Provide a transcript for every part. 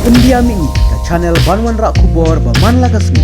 Pendiami ke channel Banwan Rak Kubor Baman Lakasmi.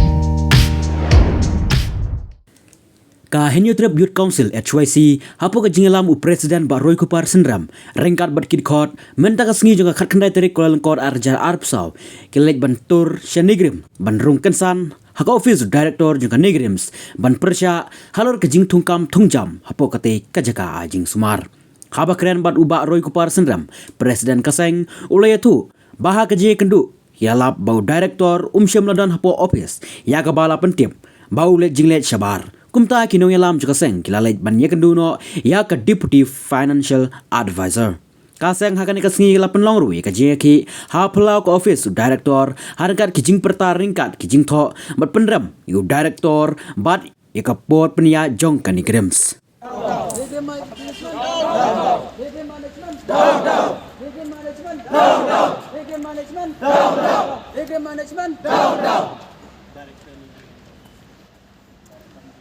Ka Henyo Trip Youth Council HYC hapo ka jingalam u Presiden Ba Roy Kupar Sendram rengkat bat kid court menta ka sengi juga khat khandai terik kolal court arjar arpsau kelek bantur shanigrim ban rung kensan haka office director juga negrims ban persya halor ka jing tungkam tungjam hapo kate kajaka ajing sumar haba keren bat uba Roy Kupar Sendram Presiden kaseng ulayatu baha kaje kendu yalap bau director syamladan hapo office ya ka bala pentip bau let jinglet shabar kumta kinong yalam juga seng kilalet ban ya kendu no ya ka deputy financial advisor kaseng hakan ka sengi la penlong ru ka je ki ha plau ka office director harkat kijing pertar ringkat kijing tho bat pendram yu director bat ya ka pot penia jong kan igrems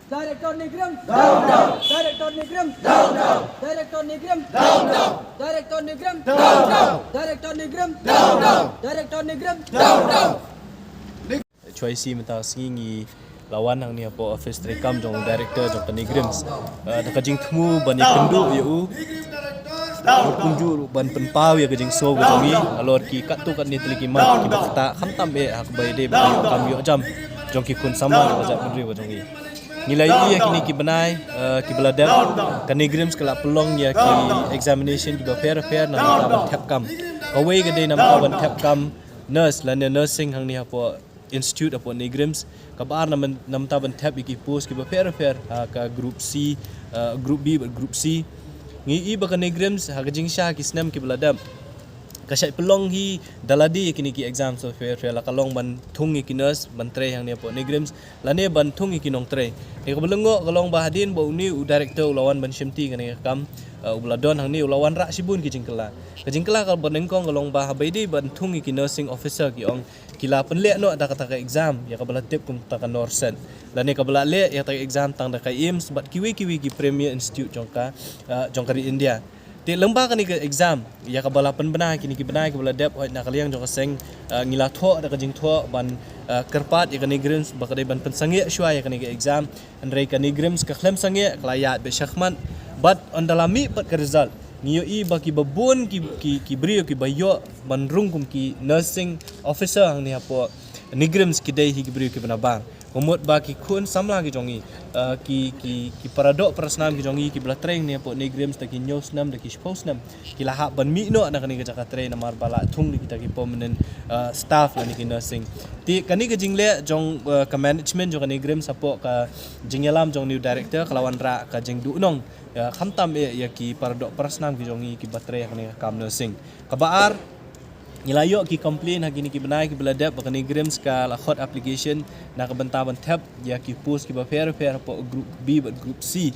Director Nigrim down down. Director Nigrim down down. Director Nigrim down down. Director Nigrim down down. Director Nigrim down down. Director Nigrim down down. HYC mentang singi lawan hang ni apa office rekam jong director jong Nigrims da kajing temu ban ya kendu ya u kunju ban penpau ya kajing so gojongi alor ki kat tu kat ni teliki mat ki bakta khantam be hak bai de ba kam yo jam jong ki kun sama wajak mendri gojongi nilai ya kini ki benai ki beladap kan Nigrims kala pelong ya ki examination ki ba fair na ta tap kam away gade nam ta ban tap kam nurse la nursing hang ni apa institute apa Nigrims kabar nam ta ban tap ki post ki ba fair ka group C group B group C ngi i ba ka Nigrims ha jing sha ki snam ki beladap kasai pelong hi daladi kini ki exam so fair la kalong ban thung ki nurse ban tre hang ni apa Nigrims la ne ban thung ki nong tre e ko belengo kalong bahadin bo ni u director lawan ban shimti kan kam uladon hang ni lawan rak sibun ki jingkela kal bonengkong kalong bah baidi ban thung ki nursing officer ki ong kila penle no da kata ka exam ya ka balatip kum ta ka norsen la ne ka balale ya ta exam tang da ka ims bat kiwi ki premier institute jongka di India ti lembah kan ke exam ya ka balapan benai kini ki benai ke baladep na kaliang jong seng ngila tho da ka jing tho ban kerpat ya ka Nigrims ba ka ban pensangi shwa ya ka ni ke exam andre ka Nigrims ka klem sangi klayat be shakhman but ondalami pat ka result niyo i ba ki babun ki brio ki bayo ban rungkum ki nursing officer hang ni apo Nigrims ki dei hi ki brio ki banabang umut ba ki kun samla ki jongi ki paradok prasnam ki jongi ki blatreng ni apo Nigrims ta ki nyosnam da ki sposnam ki lahap ban mi no na kani ka jaka tre na mar bala thung ni kita ki permanent staff la ni ki nursing ti kani ka jingle jong ka management jong ka Nigrims apo ka jingyalam jong new director kalawan ra ka jing du nong khamtam ya ki paradok prasnam ki jongi ki batre kani ka kam nursing kabaar nilayo ki complain hagini ki benai ki beladap ba Nigrims ka la hot application na ka bentaban tab ya ki post ki ba fair po group B ba group C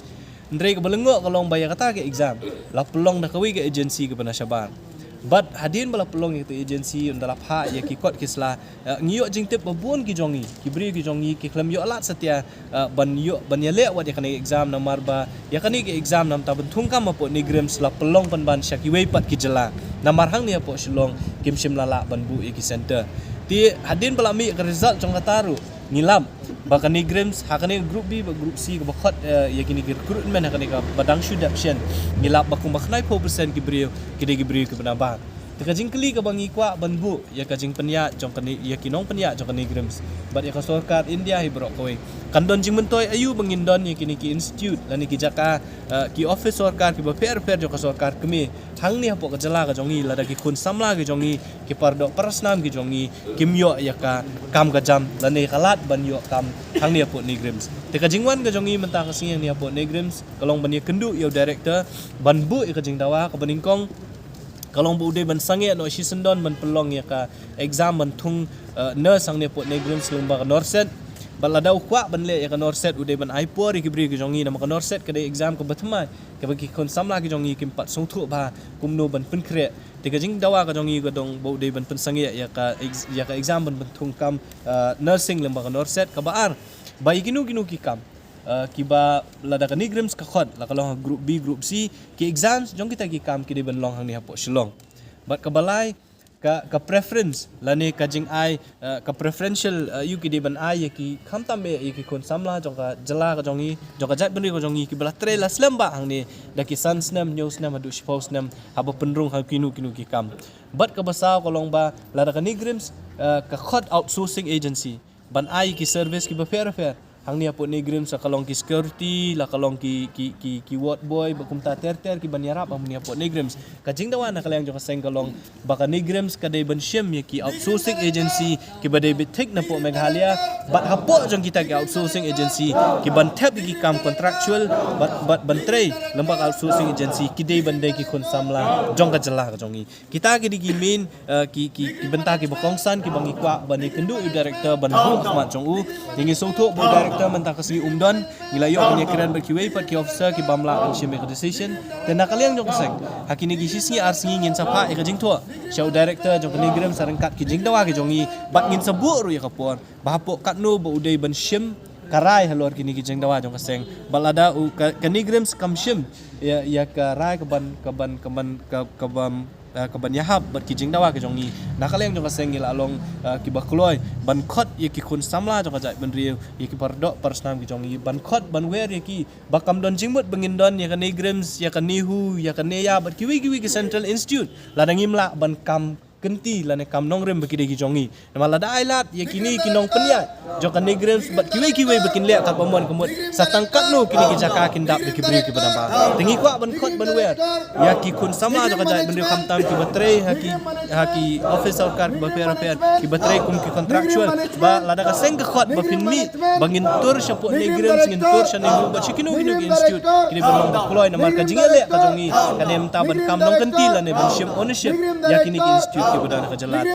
ndre ka belengo kalong baya kata ke exam la pelong na kawi ke agency ke penasyabar but hadin bala pelong itu agency undala pha ya ki kot kisla ngiyo jing tip babun ki jongi ki bri ki jongi ki klam yo lat setia ban ya le wat ya kani exam na marba ya kani ke exam nam ta bentung kam apo Nigrims la pelong pan ban syaki wei pat ki jela na marhang ni apo shilong kim shim lala ban bu ki center ti hadin bala mi ke result jong kataru ngilam ba kani Nigrims ha kani group B ba group C ba khot ya kini recruitment ha kani ka badang shudaction ngilap ba kum bakhnai 4% ki brio ki brio ki banaba Teka jingkeli ka bangi kwa banbu ya ka jing penya jong kani ya kinong penya jong kani Nigrims bat ya ka sorkat India hi brok koy kandon jing mentoy ayu bangindon ya kini ki institute lani ki jaka ki office sorkat ki ba fair jong ka sorkat kemi hang ni hapo ka jala ka jongi lada ki kun samla ki jongi ki pardo parasnam ki jongi kimyo ya ka kam ka jam lani kalat ban yo kam hang ni hapo Nigrims teka jingwan ka jongi mentang ka sing ni hapo Nigrims kalong ban ya kendu yo director banbu ya ka jing dawa ka baningkong kalong bu uday ban sange no si sendon ban pelong ya ka exam ban thung nurse sang ne pot Nigrims lomba ka norset balada ukwa ban le ya ka norset uday ban aipor ki bri ki jongi na ka norset ka de exam ka batma ka bagi kon samla ki jongi kim pat song thu ba kumno ban penkre te ka jing dawa ka jongi ka dong bu uday ban pensange ya ka exam ban thung kam nursing lomba ka norset ka baar bai ginu ki kam kiba lada ka Nigrims ka khod la kalong group B group C ki exams jong kita ki kam ki de ban long hang ni hapo shilong bat ka balai ka preference lani ka jing ai ka preferential yu ki de ban ai ki kham tam be ki kon samla jong ka jala ka jongi jong ka jat benri ka jongi ki bala tre la slam ba hang ni da ki sans nam news nam adu shpos nam haba penrung ha kinu ki kam bat ka basa ko long ba la da ka nigrims ka khot outsourcing agency ban ai ki service ki ba fair hang ni apo nigrim sa kalong ki security la kalong ki ward boy bakum ta ter ki banyarap am ni apo nigrims ka jing dawan na kalang jo ka seng kalong baka nigrims ka dai ban shim ye ki outsourcing agency ki badai bitik na po Meghalaya bat hapo jong kita ki outsourcing agency ki ban tap ki kam contractual bat ban tray lembak outsourcing agency ki dai ban dai ki kon samla jong ka jala ka jongi kita ki di main ki benta ki bokongsan ki bangi kwa ban ni kendu director ban hu Ahmad jong u ngi soto bo director mentang kasih umdon nilai yo punya keren berkiwai pat ki officer ki bamla an shim make decision dan nakaliang jong keseng hakini gi sisi arsingi ngin sapa e jing tua show director jong kenigram sarengkat ki jing dawa ki jongi bat ngin sebu ru ya kapon bahapo katno bo udai ban shim karai halor kini ki jing dawa jong keseng balada kenigram kam shim ya karai kaban yahab bat ki jing dawa ke jongi nakaleng jong kaseng ila along ki bakloi ban khot ye ki kun samla jong ka ban riu ye ki pardok persnam ki jongi ban khot ban wer ye ki bakam don jingmut bengin don ye ka nigrims ya ka nihu ya ka neya bat ki wi ki central institute ladang imla ban kam kenti lane kam nongrem baki degi jongi nama lada ailat ye kini kinong penya jong nigrims bat kiwe bakin le ka pamon kemut satangkat no kini ki jaka kindap beki beri ki badamba tengi kwa ban khot ban wer ya ki kun sama jong jai bendri kham tam ki batre haki officer kar ba fair ki batre kum ki contractual ba lada ka seng khot ba pinmi bangin tur syapo nigrims ngin tur shane ba chikino ki institute kini ban kloi nama ka jingele ka jongi kanem ta ban kam nong kenti lane ban shim ownership ya kini ki institute ki budana ka jalat